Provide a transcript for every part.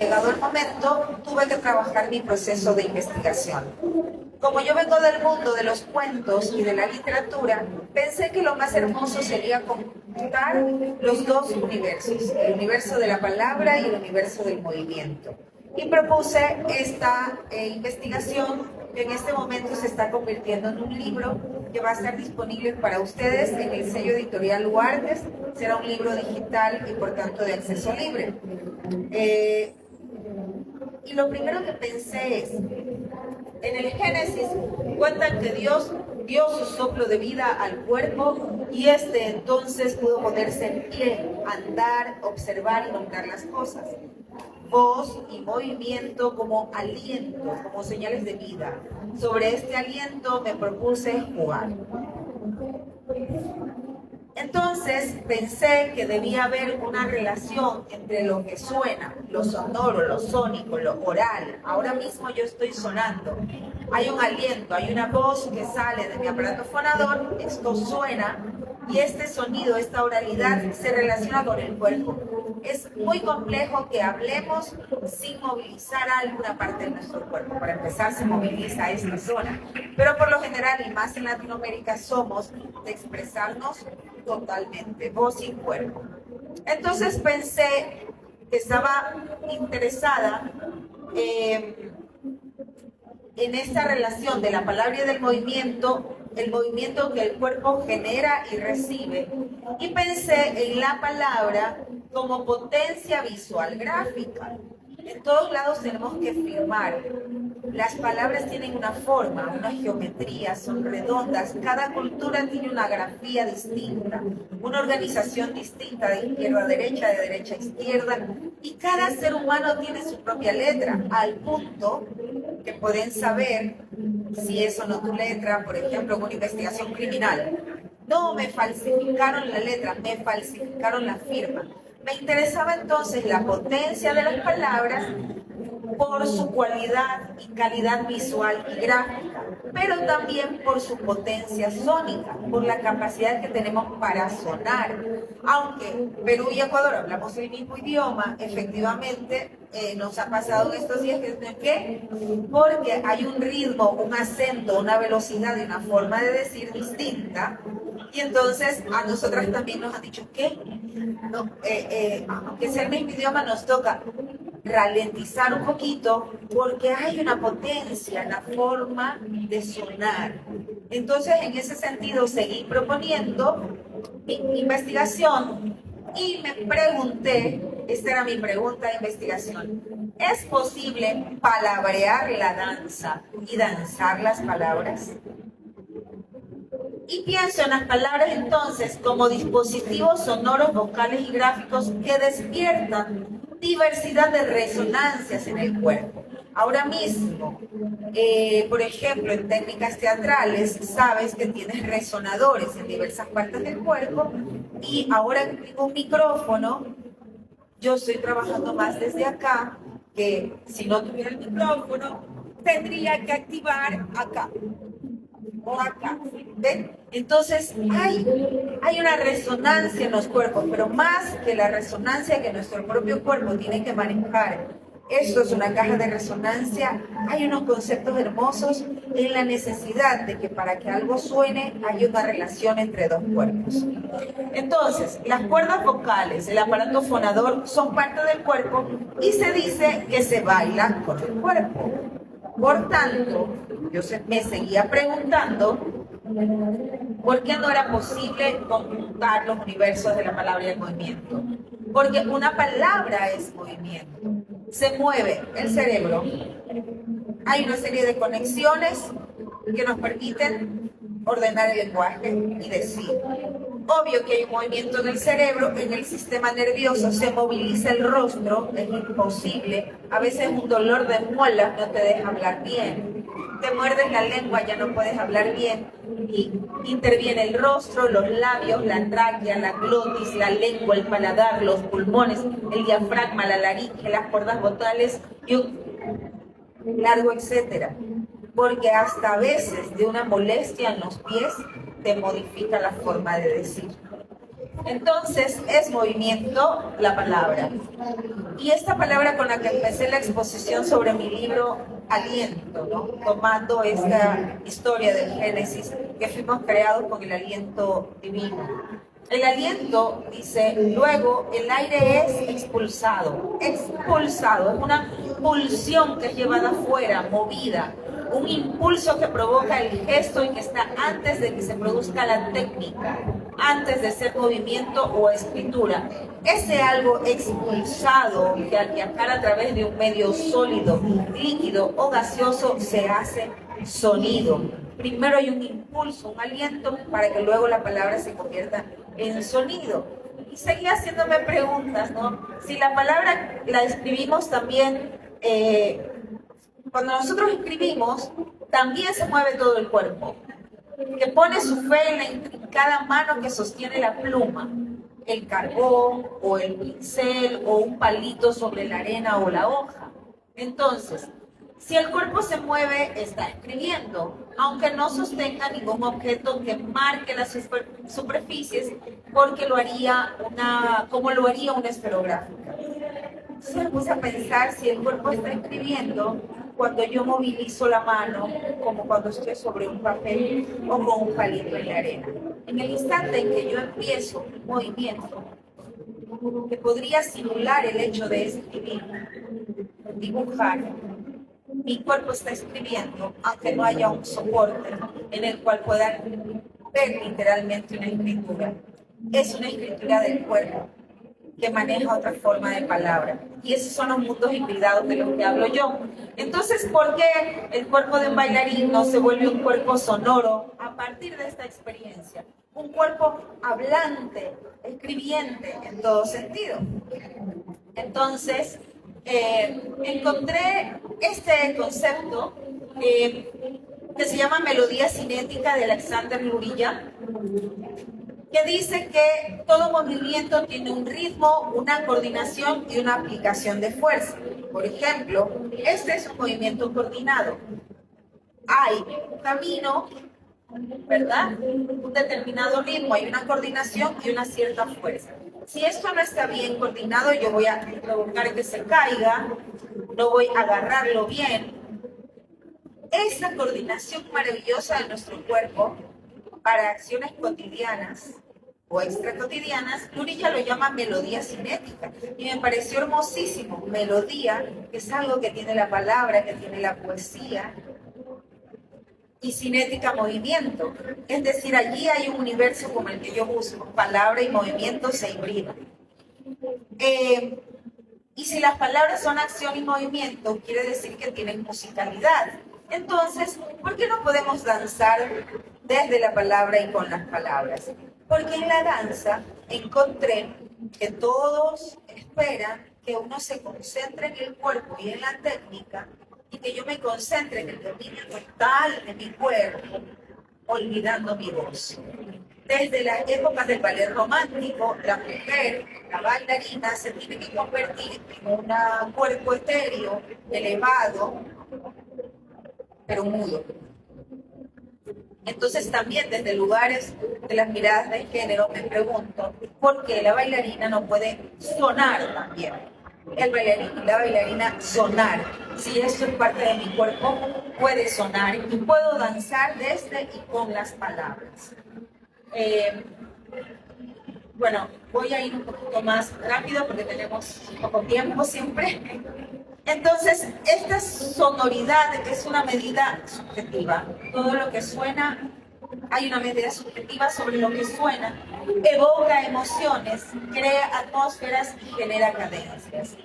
Llegado el momento, tuve que trabajar mi proceso de investigación. Como yo vengo del mundo de los cuentos y de la literatura, pensé que lo más hermoso sería conjuntar los dos universos, el universo de la palabra y el universo del movimiento. Y propuse esta investigación que en este momento se está convirtiendo en un libro que va a estar disponible para ustedes en el sello editorial Huartes. Será un libro digital y por tanto de acceso libre. Y lo primero que pensé es, en el Génesis cuentan que Dios dio su soplo de vida al cuerpo y este entonces pudo ponerse en pie, andar, observar y nombrar las cosas. Voz y movimiento como aliento, como señales de vida. Sobre este aliento me propuse jugar. Entonces pensé que debía haber una relación entre lo que suena, lo sonoro, lo sónico, lo oral. Ahora mismo yo estoy sonando. Hay un aliento, hay una voz que sale de mi aparato fonador, esto suena y este sonido, esta oralidad se relaciona con el cuerpo. Es muy complejo que hablemos sin movilizar alguna parte de nuestro cuerpo. Para empezar, se moviliza esta zona. Pero por lo general, y más en Latinoamérica, somos de expresarnos totalmente, voz y cuerpo. Entonces pensé que estaba interesada en esta relación de la palabra y del movimiento, el movimiento que el cuerpo genera y recibe, y pensé en la palabra como potencia visual gráfica. En todos lados tenemos que firmar. Las palabras tienen una forma, una geometría, son redondas. Cada cultura tiene una grafía distinta, una organización distinta de izquierda a derecha, de derecha a izquierda, y cada ser humano tiene su propia letra, al punto que pueden saber si es o no tu letra, por ejemplo, en una investigación criminal. No, me falsificaron la letra, me falsificaron la firma. Me interesaba entonces la potencia de las palabras por su cualidad y calidad visual y gráfica, pero también por su potencia sónica, por la capacidad que tenemos para sonar. Aunque Perú y Ecuador hablamos el mismo idioma, efectivamente nos ha pasado en estos días que porque hay un ritmo, un acento, una velocidad y una forma de decir distinta. Y entonces a nosotras también nos han dicho que, no, aunque sea el mismo idioma, nos toca ralentizar un poquito porque hay una potencia en la forma de sonar. Entonces, en ese sentido, seguí proponiendo mi investigación y me pregunté, esta era mi pregunta de investigación, ¿es posible palabrear la danza y danzar las palabras? Y pienso en las palabras entonces como dispositivos sonoros, vocales y gráficos que despiertan diversidad de resonancias en el cuerpo. Ahora mismo, por ejemplo, en técnicas teatrales, sabes que tienes resonadores en diversas partes del cuerpo y ahora que tengo un micrófono, yo estoy trabajando más desde acá, que si no tuviera el micrófono, tendría que activar acá o acá. ¿Ven? Entonces hay una resonancia en los cuerpos, pero más que la resonancia que nuestro propio cuerpo tiene que manejar. Esto es una caja de resonancia. Hay unos conceptos hermosos en la necesidad de que para que algo suene hay una relación entre dos cuerpos. Entonces, las cuerdas vocales, el aparato fonador son parte del cuerpo y se dice que se baila con el cuerpo. Por tanto, yo me seguía preguntando ¿por qué no era posible conjuntar los universos de la palabra y el movimiento? Porque una palabra es movimiento. Se mueve el cerebro. Hay una serie de conexiones que nos permiten ordenar el lenguaje y decir. Obvio que hay un movimiento en el cerebro, en el sistema nervioso, se moviliza el rostro, es imposible. A veces un dolor de muelas no te deja hablar bien. Te muerdes la lengua, ya no puedes hablar bien. Y interviene el rostro, los labios, la tráquea, la glotis, la lengua, el paladar, los pulmones, el diafragma, la laringe, las cuerdas vocales y un largo etcétera. Porque hasta a veces de una molestia en los pies te modifica la forma de decir. Entonces, es movimiento la palabra. Y esta palabra con la que empecé la exposición sobre mi libro Aliento, ¿no? Tomando esta historia del Génesis, que fuimos creados con el aliento divino. El aliento, dice, luego el aire es expulsado, es una pulsión que es llevada afuera, movida, un impulso que provoca el gesto y que está antes de que se produzca la técnica, antes de ser movimiento o escritura. Ese algo expulsado que al viajar a través de un medio sólido, líquido o gaseoso se hace sonido. Primero hay un impulso, un aliento, para que luego la palabra se convierta en sonido. Y seguía haciéndome preguntas, ¿no? Si la palabra la escribimos también, cuando nosotros escribimos, también se mueve todo el cuerpo, que pone su fe en la intrincada mano que sostiene la pluma, el carbón o el pincel o un palito sobre la arena o la hoja. Entonces, si el cuerpo se mueve, está escribiendo, aunque no sostenga ningún objeto que marque las superficies, porque lo haría como lo haría una esferográfica. Entonces me puse a pensar si el cuerpo está escribiendo cuando yo movilizo la mano, como cuando estoy sobre un papel o con un palito en la arena. En el instante en que yo empiezo un movimiento que podría simular el hecho de escribir, dibujar, mi cuerpo está escribiendo, aunque no haya un soporte en el cual pueda ver literalmente una escritura. Es una escritura del cuerpo que maneja otra forma de palabra. Y esos son los mundos hibridados de los que hablo yo. Entonces, ¿por qué el cuerpo de un bailarín no se vuelve un cuerpo sonoro a partir de esta experiencia? Un cuerpo hablante, escribiente en todo sentido. Entonces, encontré este concepto que se llama melodía cinética de Alexander Luria, que dice que todo movimiento tiene un ritmo, una coordinación y una aplicación de fuerza. Por ejemplo, este es un movimiento coordinado. Hay un camino, ¿verdad? Un determinado ritmo, hay una coordinación y una cierta fuerza. Si esto no está bien coordinado, yo voy a provocar que se caiga, no voy a agarrarlo bien. Esa coordinación maravillosa de nuestro cuerpo para acciones cotidianas o extracotidianas, Luria lo llama melodía cinética y me pareció hermosísimo. Melodía, que es algo que tiene la palabra, que tiene la poesía, y cinética, movimiento. Es decir, allí hay un universo como el que yo busco, palabra y movimiento se hibridan. Y si las palabras son acción y movimiento, quiere decir que tienen musicalidad. Entonces, ¿por qué no podemos danzar desde la palabra y con las palabras? Porque en la danza encontré que todos esperan que uno se concentre en el cuerpo y en la técnica, y que yo me concentre en el dominio total de mi cuerpo, olvidando mi voz. Desde las épocas del ballet romántico, la mujer, la bailarina, se tiene que convertir en un cuerpo etéreo, elevado, pero mudo. Entonces también desde lugares de las miradas de género me pregunto por qué la bailarina no puede sonar también. El bailarín y la bailarina sonar. Si esto es parte de mi cuerpo, puede sonar y puedo danzar desde y con las palabras. Bueno, voy a ir un poquito más rápido porque tenemos poco tiempo siempre. Entonces, esta sonoridad es una medida subjetiva. Todo lo que suena, hay una medida subjetiva sobre lo que suena, evoca emociones, crea atmósferas y genera cadencias.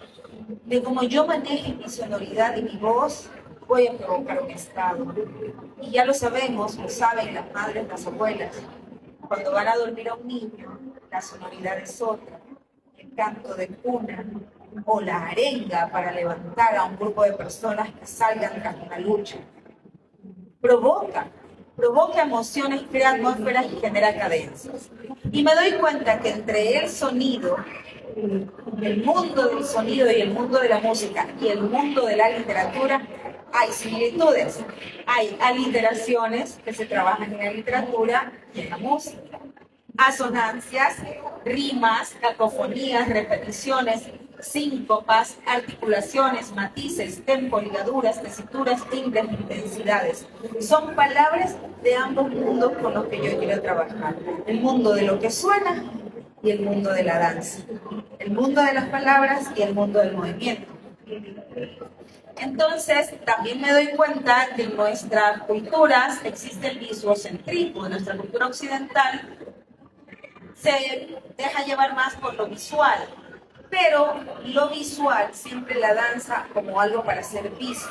De cómo yo maneje mi sonoridad y mi voz, voy a provocar un estado. Y ya lo sabemos, lo saben las madres, las abuelas. Cuando van a dormir a un niño, la sonoridad es otra. El canto de cuna o la arenga para levantar a un grupo de personas que salgan tras una lucha. Provoca emociones, crea atmósferas y genera cadencias. Y me doy cuenta que entre el sonido, el mundo del sonido y el mundo de la música y el mundo de la literatura, hay similitudes. Hay aliteraciones que se trabajan en la literatura y en la música. asonancias, rimas, cacofonías, repeticiones, síncopas, articulaciones, matices, tempo, ligaduras, tesituras, timbres, intensidades. Son palabras de ambos mundos con los que yo quiero trabajar. El mundo de lo que suena y el mundo de la danza. El mundo de las palabras y el mundo del movimiento. Entonces, también me doy cuenta que en nuestras culturas existe el visuocentrismo. En nuestra cultura occidental se deja llevar más por lo visual, pero lo visual siempre la danza como algo para ser visto.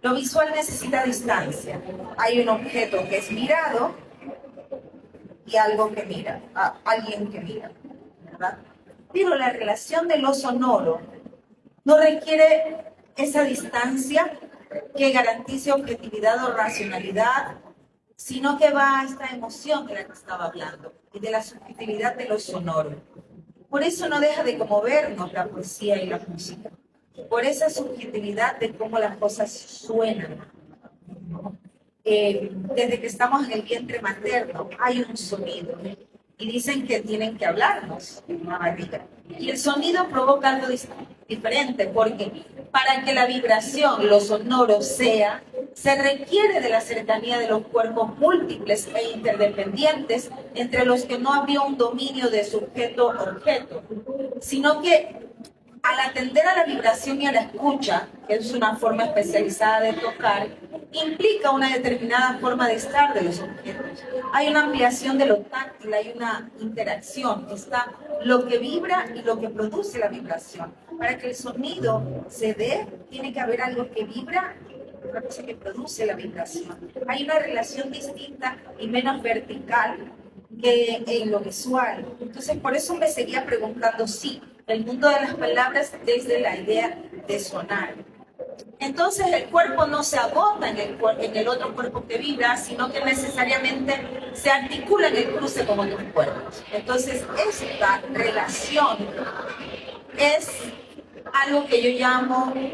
Lo visual necesita distancia. Hay un objeto que es mirado y algo que mira, alguien que mira, ¿verdad? Pero la relación de lo sonoro no requiere esa distancia que garantice objetividad o racionalidad, sino que va a esta emoción de la que estaba hablando y de la subjetividad de lo sonoro. Por eso no deja de conmovernos la poesía y la música, por esa subjetividad de cómo las cosas suenan. Desde que estamos en el vientre materno hay un sonido y dicen que tienen que hablarnos en una barriga. Y el sonido provoca algo diferente, porque para que la vibración, lo sonoro se requiere de la cercanía de los cuerpos múltiples e interdependientes entre los que no habría un dominio de sujeto-objeto, sino que al atender a la vibración y a la escucha, que es una forma especializada de tocar, implica una determinada forma de estar de los objetos. Hay una ampliación de lo táctil, hay una interacción, está lo que vibra y lo que produce la vibración. Para que el sonido se dé, tiene que haber algo que vibra y otra cosa que produce la vibración. Hay una relación distinta y menos vertical que en lo visual. Entonces, por eso me seguía preguntando, sí, el mundo de las palabras desde la idea de sonar. Entonces el cuerpo no se agota en el otro cuerpo que vibra, sino que necesariamente se articula en el cruce con otros cuerpos. Entonces esta relación es algo que yo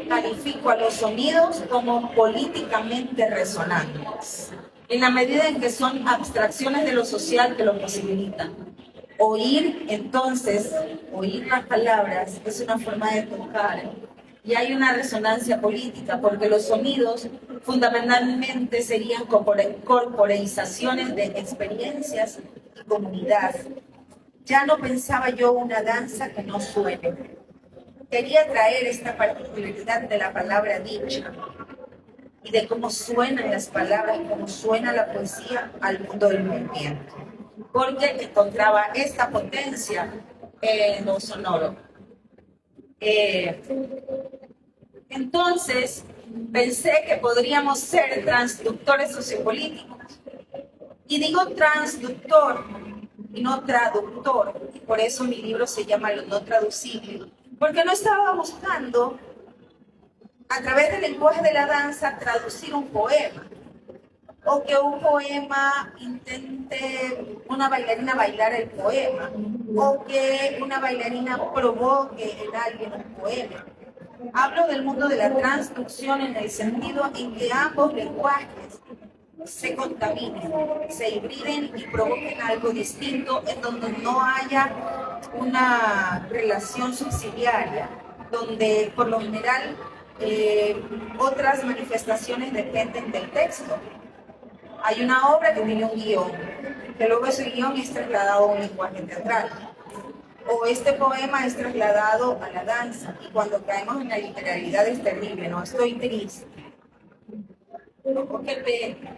califico a los sonidos como políticamente resonantes, en la medida en que son abstracciones de lo social que lo posibilitan. Oír, entonces, oír las palabras es una forma de tocar. Y hay una resonancia política, porque los sonidos fundamentalmente serían corporeizaciones de experiencias y comunidad. Ya no pensaba yo una danza que no suene. Quería traer esta particularidad de la palabra dicha y de cómo suenan las palabras, cómo suena la poesía al mundo del movimiento, porque encontraba esta potencia en lo sonoro. Entonces, pensé que podríamos ser transductores sociopolíticos. Y digo transductor y no traductor. Y por eso mi libro se llama Lo no traducible. Porque no estaba buscando, a través del lenguaje de la danza, traducir un poema. O que un poema intente una bailarina bailar el poema. O que una bailarina provoque en alguien un poema. Hablo del mundo de la transducción en el sentido en que ambos lenguajes se contaminen, se hibriden y provoquen algo distinto en donde no haya una relación subsidiaria, donde por lo general otras manifestaciones dependen del texto. Hay una obra que tiene un guión, que luego ese guión es trasladado a un lenguaje teatral. O este poema es trasladado a la danza, y cuando caemos en la literalidad es terrible, no estoy triste. Porque pena.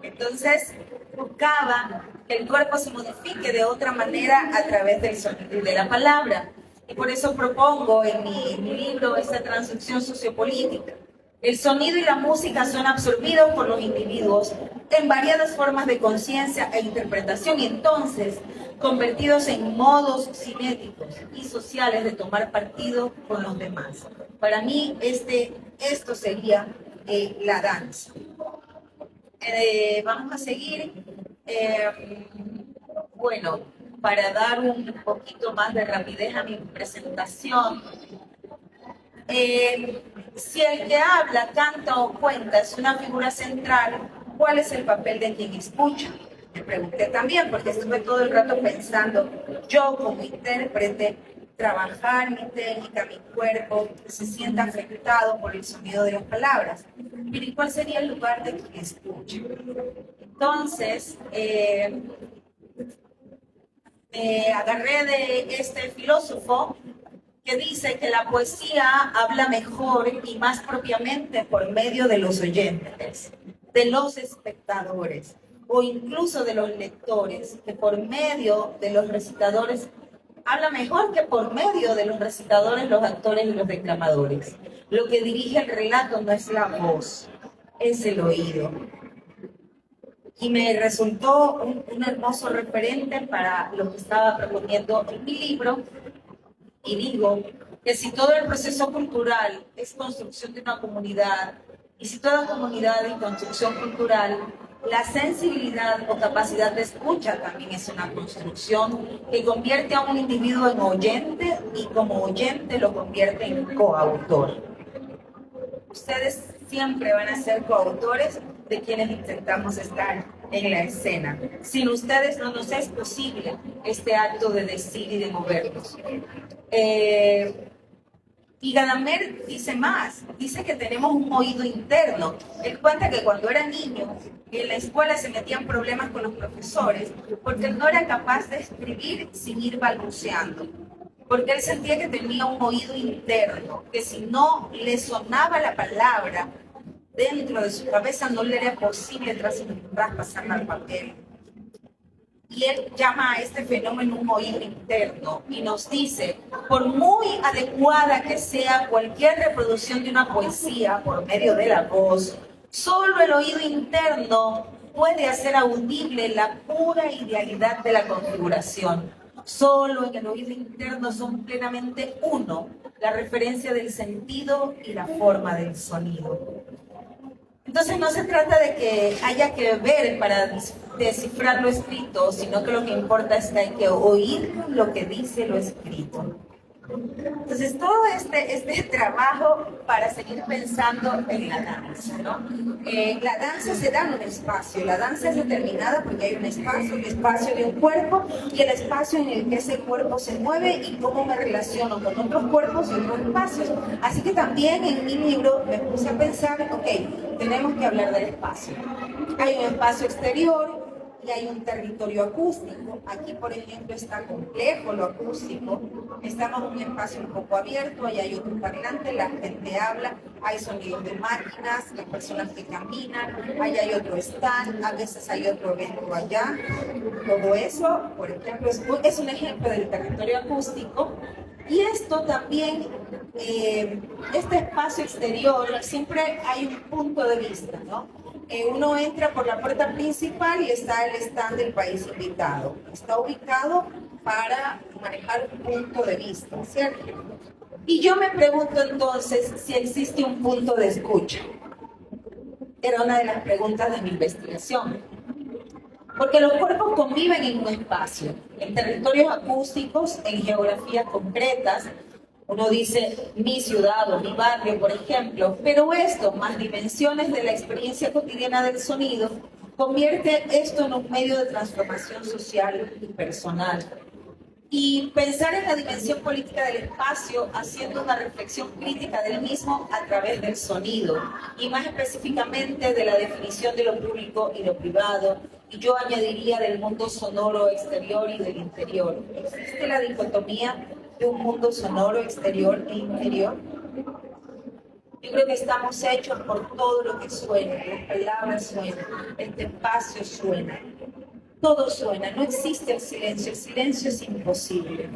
Entonces buscaba que el cuerpo se modifique de otra manera a través del sonido y de la palabra. Y por eso propongo en mi libro esta transducción sociopolítica. El sonido y la música son absorbidos por los individuos en variadas formas de conciencia e interpretación, y entonces convertidos en modos cinéticos y sociales de tomar partido con los demás. Para mí esto sería la danza. Vamos a seguir. Bueno, para dar un poquito más de rapidez a mi presentación, si el que habla, canta o cuenta es una figura central, ¿cuál es el papel de quien escucha? Me pregunté también, porque estuve todo el rato pensando, yo como intérprete, trabajar mi técnica, mi cuerpo, que se sienta afectado por el sonido de las palabras. Pero ¿y cuál sería el lugar de quien escucha? Entonces, me agarré de este filósofo que dice que la poesía habla mejor y más propiamente por medio de los oyentes, de los espectadores o incluso de los lectores, que por medio de los recitadores habla mejor que por medio de los recitadores, los actores y los declamadores. Lo que dirige el relato no es la voz, es el oído. Y me resultó un hermoso referente para lo que estaba proponiendo en mi libro. Y digo que si todo el proceso cultural es construcción de una comunidad, y si toda comunidad es construcción cultural, la sensibilidad o capacidad de escucha también es una construcción que convierte a un individuo en oyente y como oyente lo convierte en coautor. Ustedes siempre van a ser coautores de quienes intentamos estar en la escena. Sin ustedes no nos es posible este acto de decir y de movernos. Y Gadamer dice más, dice que tenemos un oído interno. Él cuenta que cuando era niño, en la escuela se metían problemas con los profesores porque él no era capaz de escribir sin ir balbuceando. Porque él sentía que tenía un oído interno, que si no le sonaba la palabra dentro de su cabeza no le era posible traspasarla al papel. Y él llama a este fenómeno un oído interno y nos dice, por muy adecuada que sea cualquier reproducción de una poesía por medio de la voz, solo el oído interno puede hacer audible la pura idealidad de la configuración. Solo en el oído interno son plenamente uno la referencia del sentido y la forma del sonido. Entonces no se trata de que haya que ver para descifrar lo escrito, sino que lo que importa es que hay que oír lo que dice lo escrito. Entonces todo este trabajo para seguir pensando en la danza, ¿no? La danza se da en un espacio, la danza es determinada porque hay un espacio, el espacio de un cuerpo y el espacio en el que ese cuerpo se mueve y cómo me relaciono con otros cuerpos y otros espacios. Así que también en mi libro me puse a pensar, ok, tenemos que hablar del espacio. Hay un espacio exterior y hay un territorio acústico. Aquí, por ejemplo, está complejo lo acústico. Estamos en un espacio un poco abierto, ahí hay otro parlante, la gente habla, hay sonidos de máquinas, las personas que caminan, ahí hay otro stand, a veces hay otro evento allá. Todo eso, por ejemplo, es un ejemplo del territorio acústico. Y esto también, este espacio exterior, siempre hay un punto de vista, ¿no? Uno entra por la puerta principal y está el stand del país invitado. Está ubicado para manejar un punto de vista, ¿cierto? Y yo me pregunto entonces si existe un punto de escucha. Era una de las preguntas de mi investigación. Porque los cuerpos conviven en un espacio, en territorios acústicos, en geografías concretas. Uno dice mi ciudad o mi barrio, por ejemplo, pero esto, más dimensiones de la experiencia cotidiana del sonido, convierte esto en un medio de transformación social y personal. Y pensar en la dimensión política del espacio haciendo una reflexión crítica del mismo a través del sonido, y más específicamente de la definición de lo público y lo privado, y yo añadiría del mundo sonoro exterior y del interior. ¿Existe la dicotomía de un mundo sonoro exterior e interior? Yo creo que estamos hechos por todo lo que suena, las palabras suenan, este espacio suena, todo suena, no existe el silencio es imposible.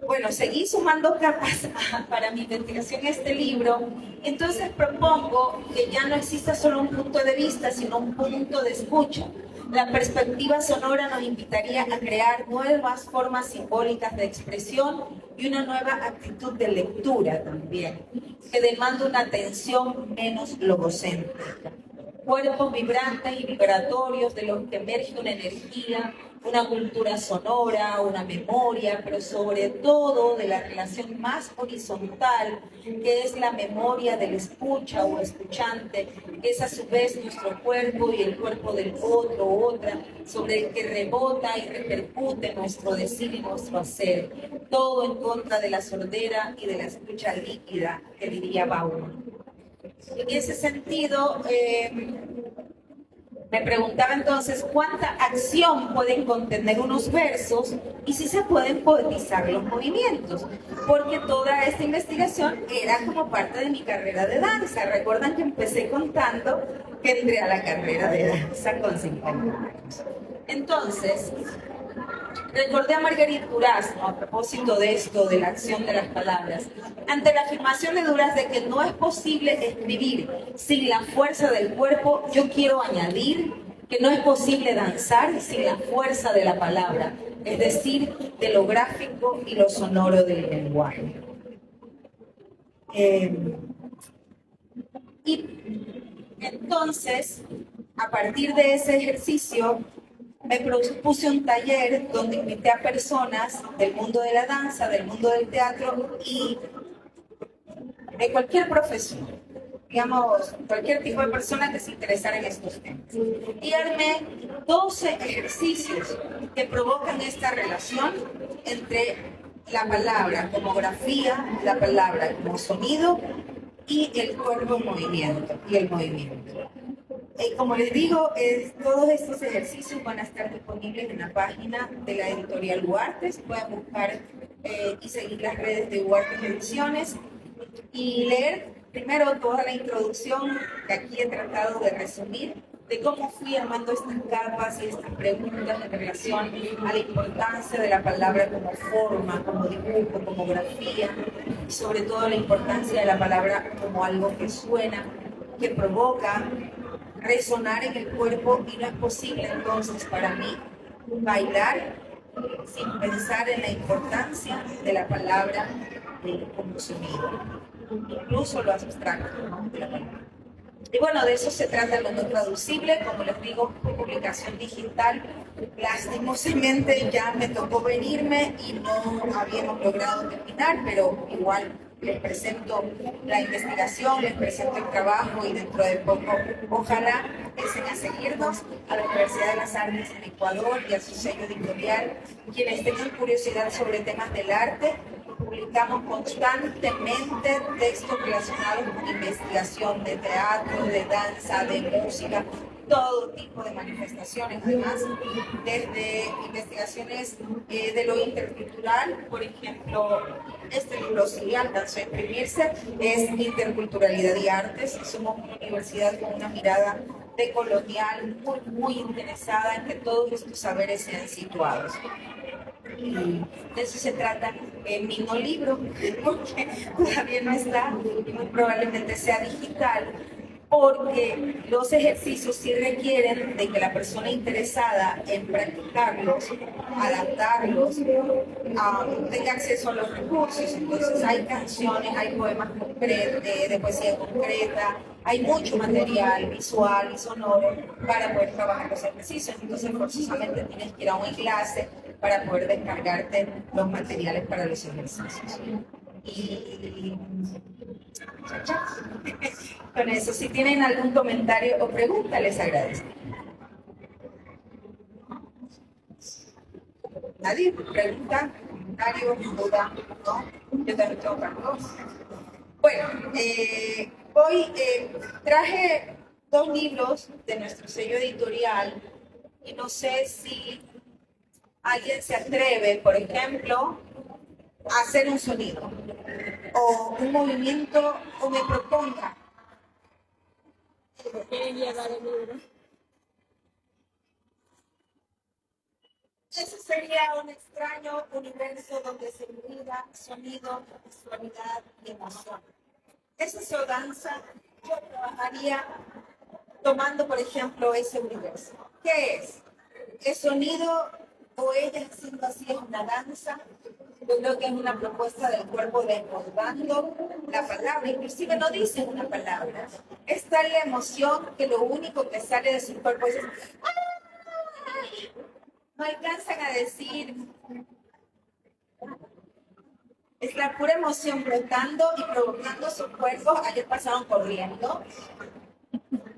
Bueno, seguí sumando capas para mi investigación en este libro, entonces propongo que ya no exista solo un punto de vista, sino un punto de escucha. La perspectiva sonora nos invitaría a crear nuevas formas simbólicas de expresión y una nueva actitud de lectura también, que demanda una atención menos logocéntrica. Cuerpos vibrantes y vibratorios de los que emerge una energía una cultura sonora, una memoria, pero sobre todo de la relación más horizontal, que es la memoria del escucha o escuchante, que es a su vez nuestro cuerpo y el cuerpo del otro o otra, sobre el que rebota y repercute nuestro decir y nuestro hacer. Todo en contra de la sordera y de la escucha líquida, que diría Bauman. En ese sentido, me preguntaba entonces cuánta acción pueden contener unos versos y si se pueden poetizar los movimientos, porque toda esta investigación era como parte de mi carrera de danza. Recuerdan que empecé contando que entré a la carrera de danza con 50 años. Entonces, recordé a Marguerite Durazno a propósito de esto, de la acción de las palabras. Ante la afirmación de Duras de que no es posible escribir sin la fuerza del cuerpo, yo quiero añadir que no es posible danzar sin la fuerza de la palabra, es decir, de lo gráfico y lo sonoro del lenguaje. Y entonces, a partir de ese ejercicio, me propuse un taller donde invité a personas del mundo de la danza, del mundo del teatro y de cualquier profesión, digamos, cualquier tipo de persona que se interesara en estos temas. Y armé 12 ejercicios que provocan esta relación entre la palabra como grafía, la palabra como sonido y el cuerpo en movimiento y el movimiento. Como les digo, todos estos ejercicios van a estar disponibles en la página de la editorial Huartes. Pueden buscar y seguir las redes de Huartes Ediciones y leer primero toda la introducción que aquí he tratado de resumir, de cómo fui armando estas capas y estas preguntas en relación a la importancia de la palabra como forma, como dibujo, como grafía, y sobre todo la importancia de la palabra como algo que suena, que provoca resonar en el cuerpo, y no es posible entonces para mí bailar sin pensar en la importancia de la palabra como sonido, incluso lo abstracto, ¿no?, de la palabra. Y bueno, de eso se trata lo no traducible, como les digo, publicación digital. Lastimosamente ya me tocó venirme y no habíamos logrado terminar, pero igual les presento la investigación, les presento el trabajo y dentro de poco, ojalá empiecen a seguirnos a la Universidad de las Artes en Ecuador y a su sello editorial. Quienes tengan curiosidad sobre temas del arte, publicamos constantemente textos relacionados con investigación de teatro, de danza, de música, todo tipo de manifestaciones, además, desde investigaciones de lo intercultural. Por ejemplo, este libro, si alcanzó a imprimirse, es Interculturalidad y Artes. Somos una universidad con una mirada decolonial muy interesada en que todos estos saberes sean situados. Y de eso se trata mi no libro, porque todavía no está y muy probablemente sea digital, porque los ejercicios sí requieren de que la persona interesada en practicarlos, adaptarlos, tenga acceso a los recursos. Entonces hay canciones, hay poemas concretos, de poesía concreta, hay mucho material visual y sonoro para poder trabajar los ejercicios. Entonces forzosamente tienes que ir a un enlace para poder descargarte los materiales para los ejercicios. Y con eso, si tienen algún comentario o pregunta, les agradezco. ¿Nadie? ¿Pregunta? ¿Comentario? ¿Duda? ¿No? Yo también tengo cargos. Bueno, hoy traje 2 libros de nuestro sello editorial y no sé si alguien se atreve, por ejemplo, a hacer un sonido o un movimiento o me proponga. ¿Quieren llevar el libro? Ese sería un extraño universo donde se unida sonido, visualidad y emoción. Esa es danza. Yo trabajaría tomando, por ejemplo, ese universo. ¿Qué es? ¿Es sonido o ella haciendo así es una danza? Yo creo que es una propuesta del cuerpo desbordando la palabra, inclusive no dicen una palabra. Es tal la emoción que lo único que sale de su cuerpo es no alcanzan a decir, es la pura emoción brotando y provocando sus cuerpos. Ayer pasaron corriendo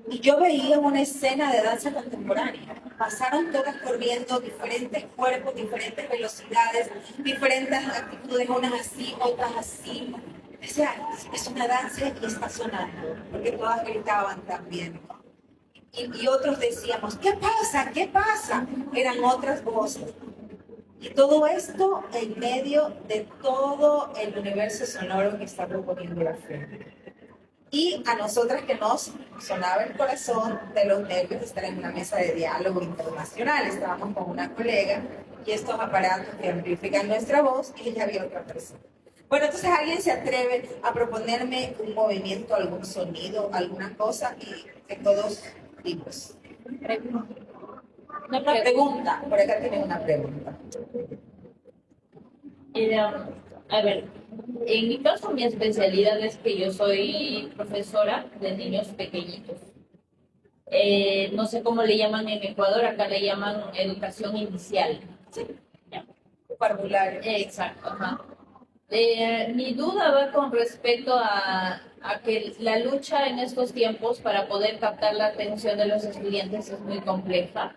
y yo veía una escena de danza contemporánea. Pasaron todas corriendo, diferentes cuerpos, diferentes velocidades, diferentes actitudes, unas así, otras así. O sea, es una danza y está sonando, porque todas gritaban también. Y otros decíamos, ¿qué pasa? ¿Qué pasa? Eran otras voces. Y todo esto en medio de todo el universo sonoro que está proponiendo la fe. Y a nosotras que nos sonaba el corazón de los nervios de estar en una mesa de diálogo internacional. Estábamos con una colega y estos aparatos que amplifican nuestra voz y ya había otra persona. Bueno, entonces alguien se atreve a proponerme un movimiento, algún sonido, alguna cosa y que todos vimos. Una pregunta, por acá tienen una pregunta. A ver, en mi caso mi especialidad es que yo soy profesora de niños pequeñitos. No sé cómo le llaman en Ecuador, acá le llaman educación inicial. Sí. Parvulario. Exacto, ajá. Mi duda va con respecto a que la lucha en estos tiempos para poder captar la atención de los estudiantes es muy compleja.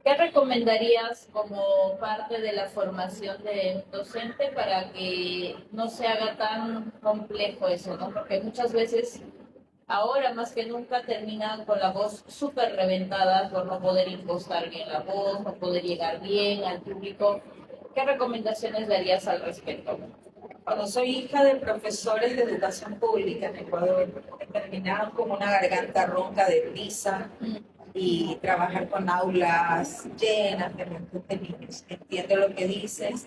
¿Qué recomendarías como parte de la formación de docente para que no se haga tan complejo eso, ¿no? Porque muchas veces, ahora más que nunca, terminan con la voz súper reventada por no poder impostar bien la voz, no poder llegar bien al público. ¿Qué recomendaciones darías al respecto? Cuando soy hija de profesores de educación pública en Ecuador, terminaron como una garganta ronca de prisa y trabajar con aulas llenas de montones de niños. Entiendo lo que dices.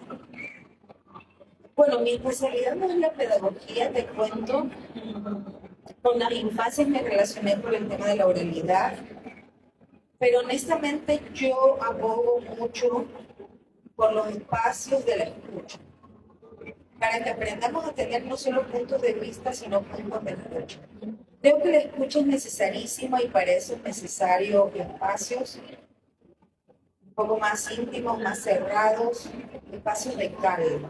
Bueno, mi especialidad no es la pedagogía, te cuento. Con las infancias me relacioné por el tema de la oralidad, pero honestamente yo abogo mucho por los espacios de la escucha, para que aprendamos a tener no solo puntos de vista, sino puntos de escucha. Creo que la escucha es necesarísima y para eso es necesario espacios un poco más íntimos, más cerrados, espacios de calma.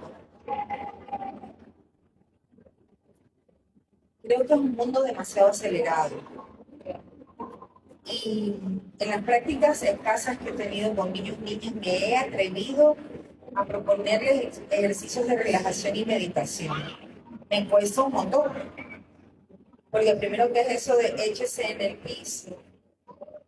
Creo que es un mundo demasiado acelerado. Y en las prácticas escasas que he tenido con niños y niñas me he atrevido a proponerles ejercicios de relajación y meditación. Me cuesta un montón. Porque primero que es eso de échese en el piso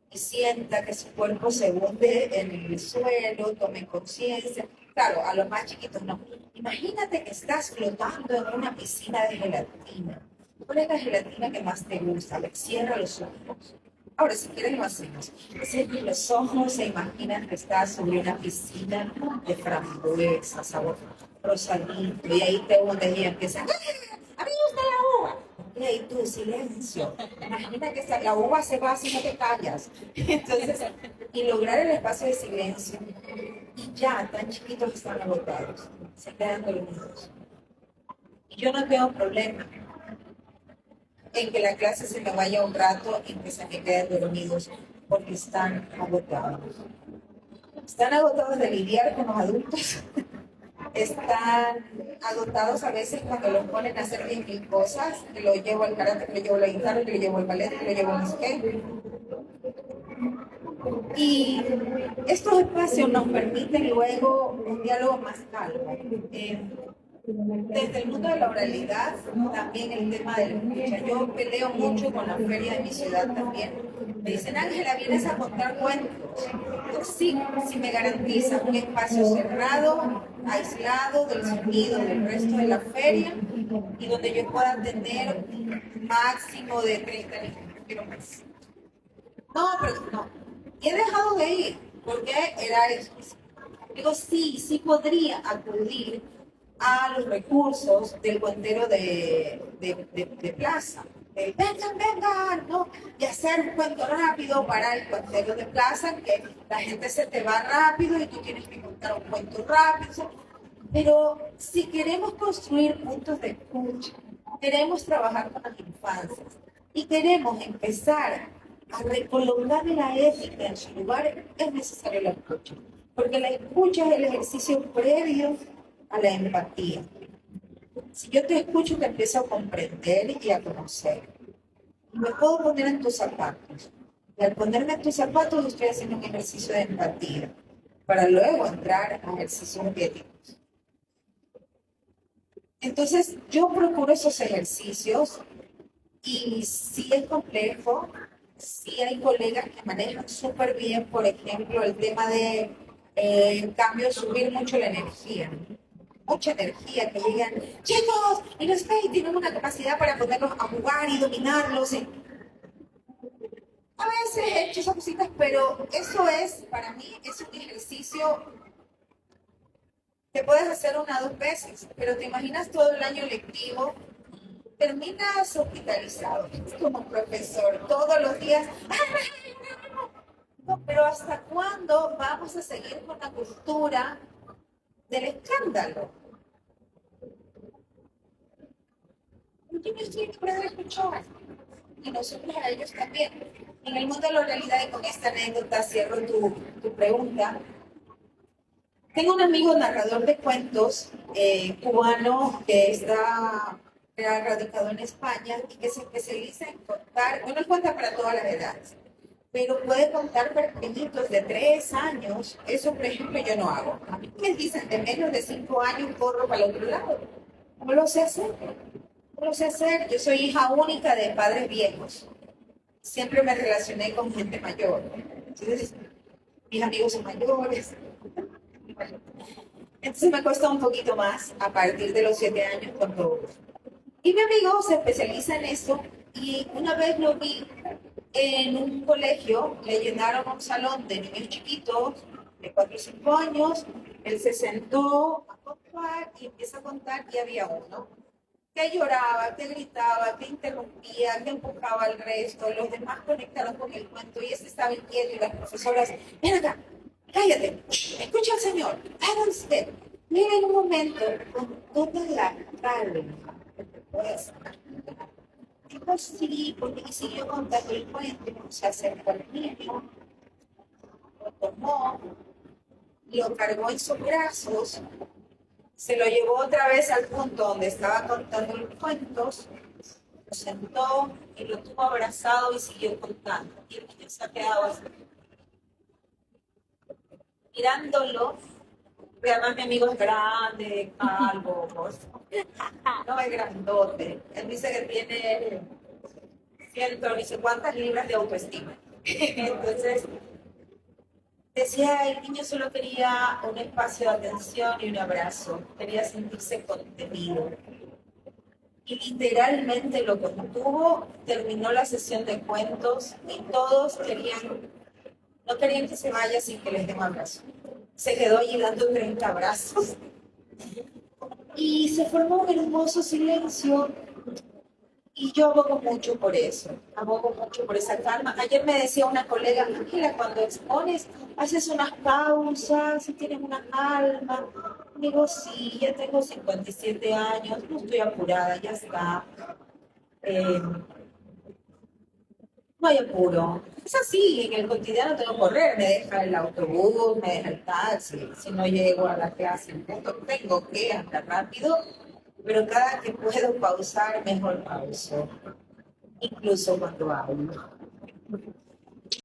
y sienta que su cuerpo se hunde en el suelo, tome conciencia. Claro, a los más chiquitos no. Imagínate que estás flotando en una piscina de gelatina. ¿Cuál es la gelatina que más te gusta? Cierra los ojos. Ahora, si quieres lo hacemos. Cierra los ojos e imaginas que estás sobre una piscina de frambuesa, sabor rosadito, y ahí te hundes y empiezas, ¡ah! ¡A mí me gusta la uva! Y ahí tú, silencio. Imagina que la uva se va si no te callas. Entonces, y lograr el espacio de silencio. Y ya, tan chiquitos están agotados. Se quedan dormidos. Y yo no tengo problema en que la clase se me vaya un rato y que se me queden dormidos porque están agotados. Están agotados de lidiar con los adultos. Están agotados a veces cuando los ponen a hacer 10.000 cosas, que lo llevo al karate, que lo llevo a la guitarra, que lo llevo al ballet, que lo llevo al skate. Y estos espacios nos permiten luego un diálogo más calmo. Desde el mundo de la oralidad, también el tema de la escucha. Yo peleo mucho con la feria de mi ciudad también. Me dicen, Ángela, ¿vienes a contar cuentos? Sí, si me garantizas un espacio cerrado, aislado del sonido del resto de la feria y donde yo pueda tener un máximo de 30 niños. Quiero más. No, pero no. Y he dejado de ir porque era eso. Digo, sí podría acudir a los recursos del cuentero de plaza. Vengan, ¿no? Y hacer un cuento rápido para el cuentero de plaza, que la gente se te va rápido y tú tienes que contar un cuento rápido. Pero si queremos construir puntos de escucha, queremos trabajar con las infancias y queremos empezar a recolocar la ética en su lugar, es necesario la escucha. Porque la escucha es el ejercicio previo a la empatía. Si yo te escucho, te empiezo a comprender y a conocer. Me puedo poner en tus zapatos. Y al ponerme en tus zapatos, estoy haciendo un ejercicio de empatía para luego entrar a ejercicios éticos. Entonces, yo procuro esos ejercicios y sí es complejo, sí hay colegas que manejan súper bien, por ejemplo, el tema de cambio, subir mucho la energía. Mucha energía, que llegan, chicos, y los y tienen una capacidad para ponerlos a jugar y dominarlos. Y a veces he hecho esas cositas, pero eso es, para mí, es un ejercicio que puedes hacer una o dos veces, pero te imaginas todo el año lectivo, terminas hospitalizado como profesor todos los días. No, pero ¿hasta cuándo vamos a seguir con la cultura del escándalo? Los niños tienen que aprender a escuchar y nosotros a ellos también. En el mundo de la realidad, y con esta anécdota cierro tu pregunta, tengo un amigo narrador de cuentos cubano que está radicado en España y que se especializa en contar, bueno, él cuenta para todas las edades, pero puede contar para pequeñitos de 3 años. Eso, por ejemplo, yo no hago. A mí me dicen de menos de 5 años corro para el otro lado. No lo sé hacer. No lo sé hacer. Yo soy hija única de padres viejos. Siempre me relacioné con gente mayor. Entonces, mis amigos son mayores. Entonces me cuesta un poquito más a partir de los 7 años cuando... Y mi amigo se especializa en eso y una vez lo vi en un colegio, le llenaron un salón de niños chiquitos de 4 o 5 años, él se sentó a contar y empieza a contar y había uno que lloraba, que gritaba, que interrumpía, que empujaba al resto, los demás conectaron con el cuento y ese estaba inquieto y las profesoras, ven acá, cállate, escucha al señor, háganse. Mira en un momento, con toda la calma que te puedes dijo sí, porque y siguió contando el cuento, se acercó al niño, lo tomó, lo cargó en sus brazos, se lo llevó otra vez al punto donde estaba contando los cuentos, lo sentó y lo tuvo abrazado y siguió contando. Y el niño se ha quedado así, mirándolo. Además, mi amigo es grande, calvo, no es grandote. Él dice que tiene ciento, ni sé cuántas libras de autoestima. Entonces, decía, el niño solo quería un espacio de atención y un abrazo, quería sentirse contenido. Y literalmente lo contuvo, terminó la sesión de cuentos y todos no querían que se vaya sin que les dé un abrazo. Se quedó allí dando 30 abrazos. Y se formó un hermoso silencio. Y yo abogo mucho por eso, abogo mucho por esa calma. Ayer me decía una colega, Ángela, cuando expones, haces unas pausas y tienes una calma. Digo, sí, ya tengo 57 años, no estoy apurada, ya está. No hay apuro. Es así, en el cotidiano tengo que correr, me deja el autobús, me deja el taxi, si no llego a la clase, tengo que andar rápido, pero cada que puedo pausar, mejor pauso, incluso cuando hablo.